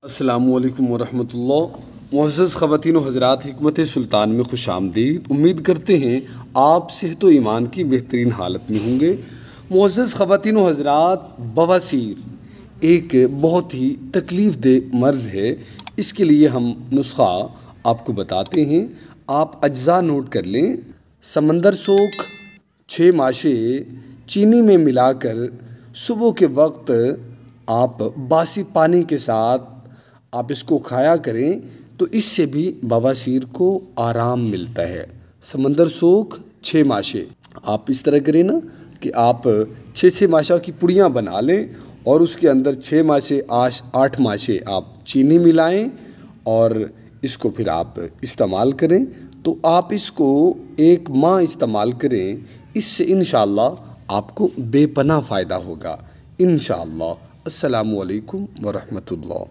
السلام علیکم ورحمۃ اللہ۔ معزز خواتین و حضرات، حکمت سلطان میں خوش آمدید۔ امید کرتے ہیں آپ صحت و ایمان کی بہترین حالت میں ہوں گے۔ معزز خواتین و حضرات، بواسیر ایک بہت ہی تکلیف دہ مرض ہے۔ اس کے لیے ہم نسخہ آپ کو بتاتے ہیں، آپ اجزاء نوٹ کر لیں۔ سمندر سوکھ 6 ماشے چینی میں ملا کر صبح کے وقت آپ باسی پانی کے ساتھ آپ اس کو کھایا کریں تو اس سے بھی بواسیر کو آرام ملتا ہے۔ سمندر سوکھ 6 ماشے آپ اس طرح کریں نا کہ آپ 6 ماشا کی پڑیاں بنا لیں اور اس کے اندر 6 ماشے 8 ماشے آپ چینی ملائیں اور اس کو پھر آپ استعمال کریں تو آپ اس کو 1 ماہ استعمال کریں۔ اس سے انشاءاللہ آپ کو بے پناہ فائدہ ہوگا انشاءاللہ۔ السلام علیکم ورحمۃ اللہ۔